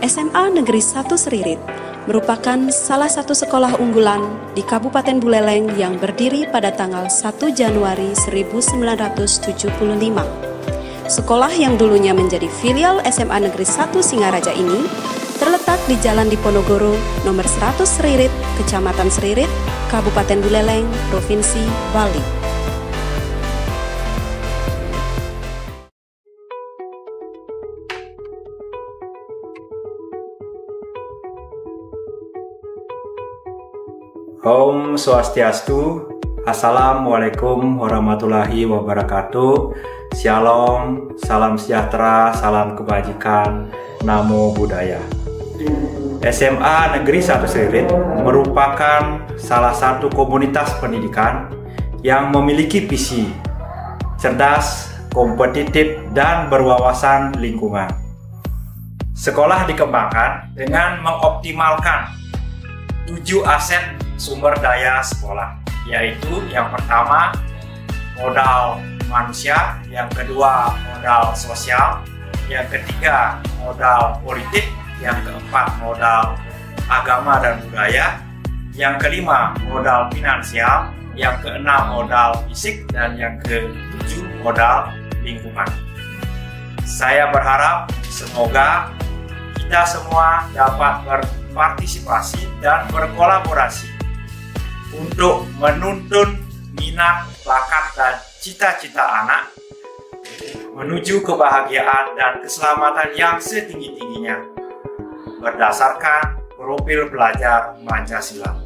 SMA Negeri 1 Seririt merupakan salah satu sekolah unggulan di Kabupaten Buleleng yang berdiri pada tanggal 1 Januari 1975. Sekolah yang dulunya menjadi filial SMA Negeri 1 Singaraja ini terletak di Jalan Diponegoro nomor 100 Seririt, Kecamatan Seririt, Kabupaten Buleleng, Provinsi Bali. Om Swastiastu, Assalamualaikum warahmatullahi wabarakatuh. Shalom, salam sejahtera, salam kebajikan, Namo Buddhaya. SMA Negeri 1 Seririt merupakan salah satu komunitas pendidikan yang memiliki visi cerdas, kompetitif, dan berwawasan lingkungan. Sekolah dikembangkan dengan mengoptimalkan 7 aset sumber daya sekolah, yaitu yang pertama modal manusia, yang kedua modal sosial, yang ketiga modal politik, yang keempat modal agama dan budaya, yang kelima modal finansial, yang keenam modal fisik, dan yang ketujuh modal lingkungan. Saya berharap semoga kita semua dapat berpartisipasi dan berkolaborasi untuk menuntun minat, bakat, dan cita-cita anak menuju kebahagiaan dan keselamatan yang setinggi-tingginya berdasarkan profil belajar Pancasila.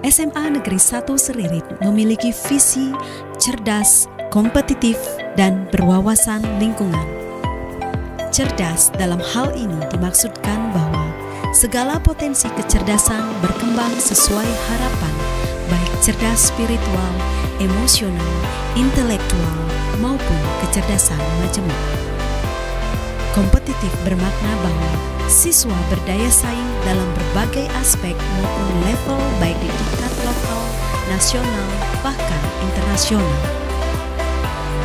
SMA Negeri 1 Seririt memiliki visi cerdas, kompetitif, dan berwawasan lingkungan. Cerdas dalam hal ini dimaksudkan bahwa segala potensi kecerdasan berkembang sesuai harapan, baik cerdas spiritual, emosional, intelektual, maupun kecerdasan majemuk. Kompetitif bermakna bahwa siswa berdaya saing dalam berbagai aspek maupun level baik di tingkat lokal, nasional, bahkan internasional.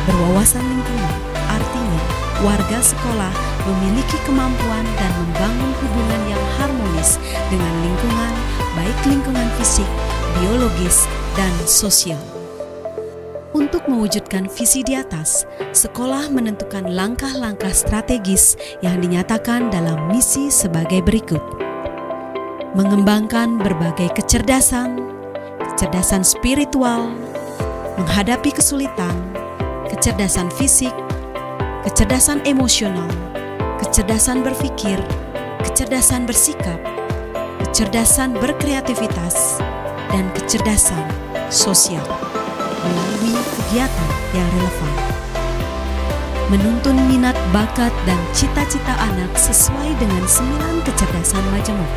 Berwawasan lingkungan artinya warga sekolah memiliki kemampuan dan membangun hubungan yang harmonis dengan lingkungan, baik lingkungan fisik, biologis, dan sosial. Untuk mewujudkan visi di atas, sekolah menentukan langkah-langkah strategis yang dinyatakan dalam misi sebagai berikut. Mengembangkan berbagai kecerdasan, kecerdasan spiritual, menghadapi kesulitan, kecerdasan fisik, kecerdasan emosional, kecerdasan berpikir, kecerdasan bersikap, kecerdasan berkreativitas, dan kecerdasan sosial melalui kegiatan yang relevan. Menuntun minat, bakat, dan cita-cita anak sesuai dengan 9 kecerdasan majemuk.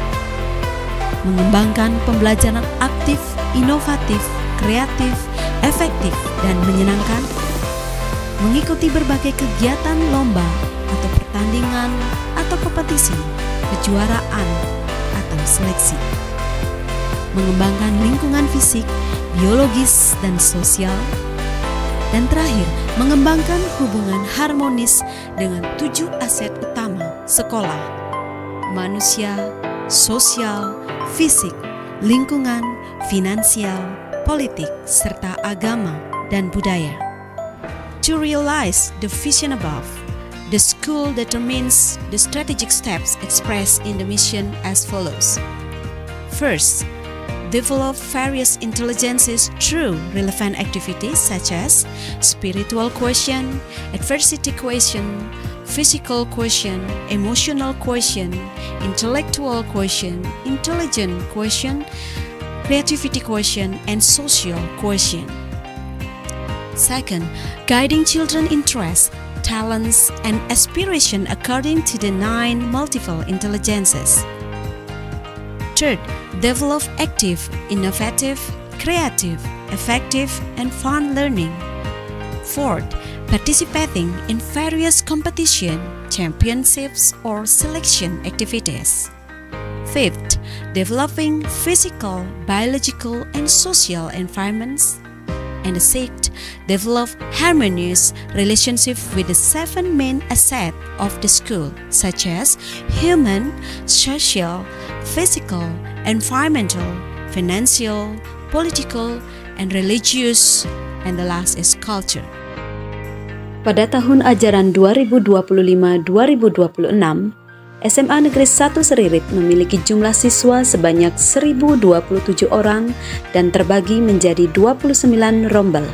Mengembangkan pembelajaran aktif, inovatif, kreatif, efektif, dan menyenangkan. Mengikuti berbagai kegiatan lomba atau pertandingan atau kompetisi, kejuaraan atau seleksi. Mengembangkan lingkungan fisik, biologis, dan sosial. Dan terakhir, mengembangkan hubungan harmonis dengan 7 aset utama sekolah: manusia, sosial, fisik, lingkungan, finansial, politik, serta agama dan budaya. To realize the vision above, the school determines the strategic steps expressed in the mission as follows. First, develop various intelligences through relevant activities such as spiritual quotient, adversity quotient, physical quotient, emotional quotient, intellectual quotient, intelligent quotient, creativity quotient, and social quotient. Second, guiding children's interests, talents, and aspiration according to the 9 multiple intelligences. Third, develop active, innovative, creative, effective, and fun learning. Fourth, participating in various competition, championships, or selection activities. Fifth, developing physical, biological, and social environments. and the sixth, develop harmonious relationship with the 7 main assets of the school, such as human, social, physical, environmental, financial, political, and religious, and the last is culture. Pada tahun ajaran 2025-2026, SMA Negeri 1 Seririt memiliki jumlah siswa sebanyak 1.027 orang dan terbagi menjadi 29 rombel.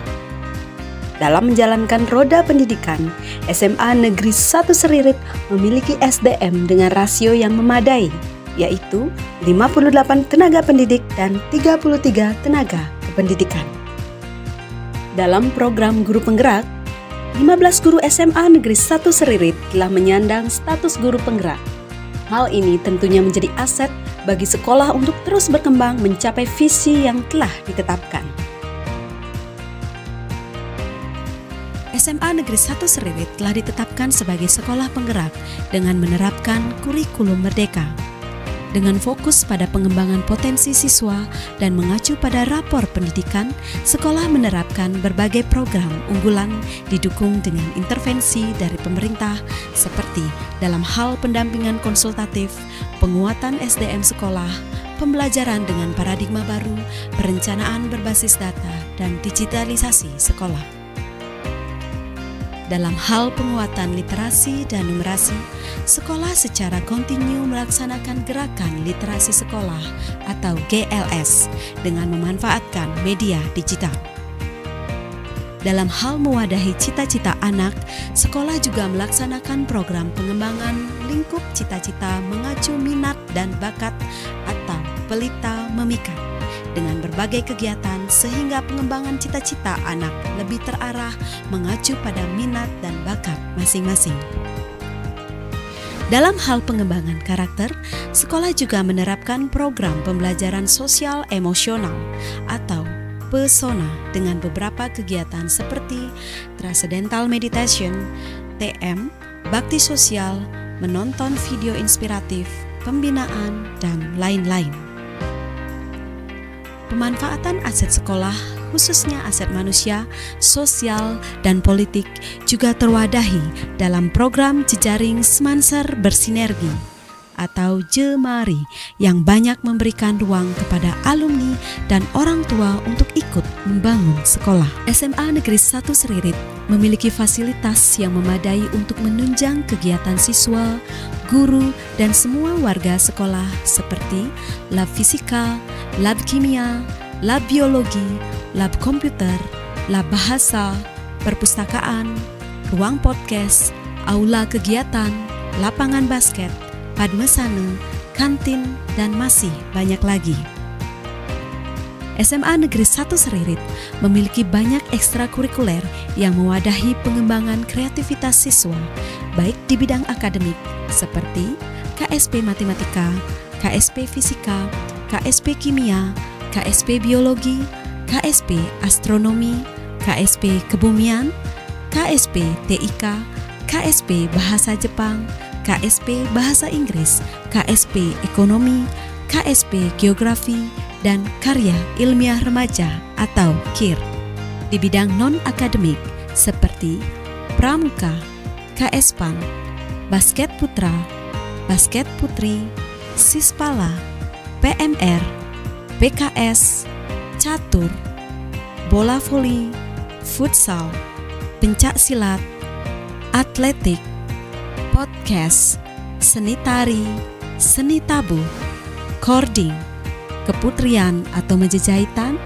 Dalam menjalankan roda pendidikan, SMA Negeri 1 Seririt memiliki SDM dengan rasio yang memadai, yaitu 58 tenaga pendidik dan 33 tenaga kependidikan. Dalam program guru penggerak, 15 guru SMA Negeri 1 Seririt telah menyandang status guru penggerak. Hal ini tentunya menjadi aset bagi sekolah untuk terus berkembang mencapai visi yang telah ditetapkan. SMA Negeri 1 Seririt telah ditetapkan sebagai sekolah penggerak dengan menerapkan kurikulum merdeka. Dengan fokus pada pengembangan potensi siswa dan mengacu pada rapor pendidikan, sekolah menerapkan berbagai program unggulan didukung dengan intervensi dari pemerintah seperti dalam hal pendampingan konsultatif, penguatan SDM sekolah, pembelajaran dengan paradigma baru, perencanaan berbasis data, dan digitalisasi sekolah. Dalam hal penguatan literasi dan numerasi, sekolah secara kontinu melaksanakan gerakan literasi sekolah atau GLS dengan memanfaatkan media digital. Dalam hal mewadahi cita-cita anak, sekolah juga melaksanakan program pengembangan lingkup cita-cita mengacu minat dan bakat atau pelita memikat dengan berbagai kegiatan sehingga pengembangan cita-cita anak lebih terarah mengacu pada minat dan bakat masing-masing. Dalam hal pengembangan karakter, sekolah juga menerapkan program pembelajaran sosial emosional atau PESONA dengan beberapa kegiatan seperti Transcendental Meditation, TM, bakti sosial, menonton video inspiratif, pembinaan, dan lain-lain. Pemanfaatan aset sekolah, khususnya aset manusia, sosial, dan politik juga terwadahi dalam program jejaring Semanser Bersinergi atau Jemari yang banyak memberikan ruang kepada alumni dan orang tua untuk ikut membangun sekolah. SMA Negeri 1 Seririt memiliki fasilitas yang memadai untuk menunjang kegiatan siswa, guru, dan semua warga sekolah seperti lab fisika, lab kimia, lab biologi, lab komputer, lab bahasa, perpustakaan, ruang podcast, aula kegiatan, lapangan basket, padmesana, kantin, dan masih banyak lagi. SMA Negeri 1 Seririt memiliki banyak ekstrakurikuler yang mewadahi pengembangan kreativitas siswa, baik di bidang akademik seperti KSP Matematika, KSP Fisika, KSP Kimia, KSP Biologi, KSP Astronomi, KSP Kebumian, KSP TIK, KSP Bahasa Jepang, KSP Bahasa Inggris, KSP Ekonomi, KSP Geografi, dan Karya Ilmiah Remaja atau KIR. Di bidang non-akademik seperti Pramuka, KSPAN, Basket Putra, Basket Putri, Sispala, PMR, PKS, Catur, Bola Voli, Futsal, Pencak Silat, Atletik, Podcast, Seni Tari, Seni Tabuh, Cording, Keputrian atau Menjejahitan,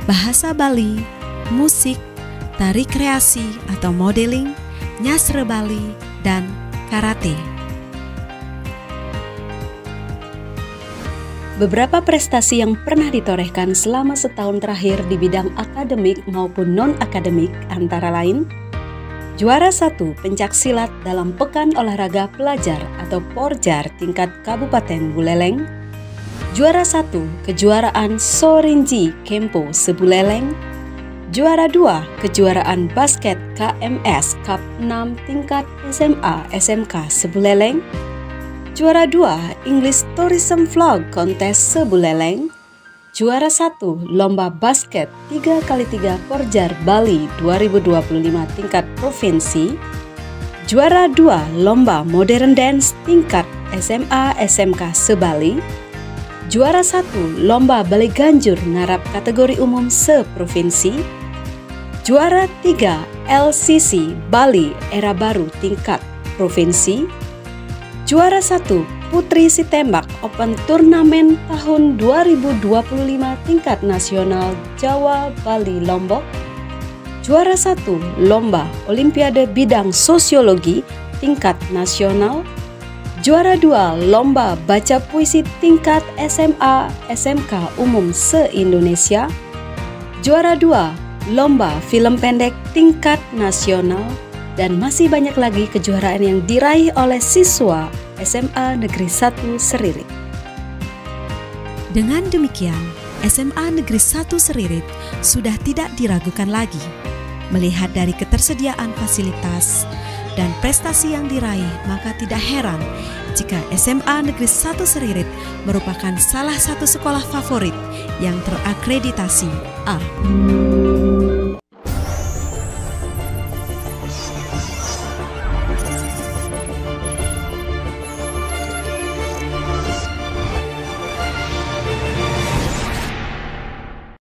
Bahasa Bali, Musik, Tari Kreasi atau Modeling, Nyasre Bali, dan Karate. Beberapa prestasi yang pernah ditorehkan selama setahun terakhir di bidang akademik maupun non-akademik antara lain: juara 1 pencak silat dalam Pekan Olahraga Pelajar atau Porjar tingkat Kabupaten Buleleng, juara 1 kejuaraan Sorinji Kempo Sebuleleng, juara 2 kejuaraan basket KMS Cup 6 tingkat SMA SMK Sebuleleng, juara 2 English Tourism Vlog Contest Sebuleleng, Juara 1 Lomba Basket 3x3 Porjar Bali 2025 tingkat provinsi. Juara 2 Lomba Modern Dance tingkat SMA SMK se-Bali. Juara 1 Lomba Balai Ganjur Ngarap kategori umum se-provinsi. Juara 3 LCC Bali Era Baru tingkat provinsi. Juara 1 Putri Sitembak Open Turnamen tahun 2025 tingkat nasional Jawa Bali Lombok. Juara 1 Lomba Olimpiade Bidang Sosiologi tingkat nasional. Juara 2 Lomba Baca Puisi tingkat SMA SMK Umum se-Indonesia. Juara 2 Lomba Film Pendek tingkat nasional. Dan masih banyak lagi kejuaraan yang diraih oleh siswa SMA Negeri 1 Seririt. Dengan demikian, SMA Negeri 1 Seririt sudah tidak diragukan lagi. Melihat dari ketersediaan fasilitas dan prestasi yang diraih, maka tidak heran jika SMA Negeri 1 Seririt merupakan salah satu sekolah favorit yang terakreditasi A.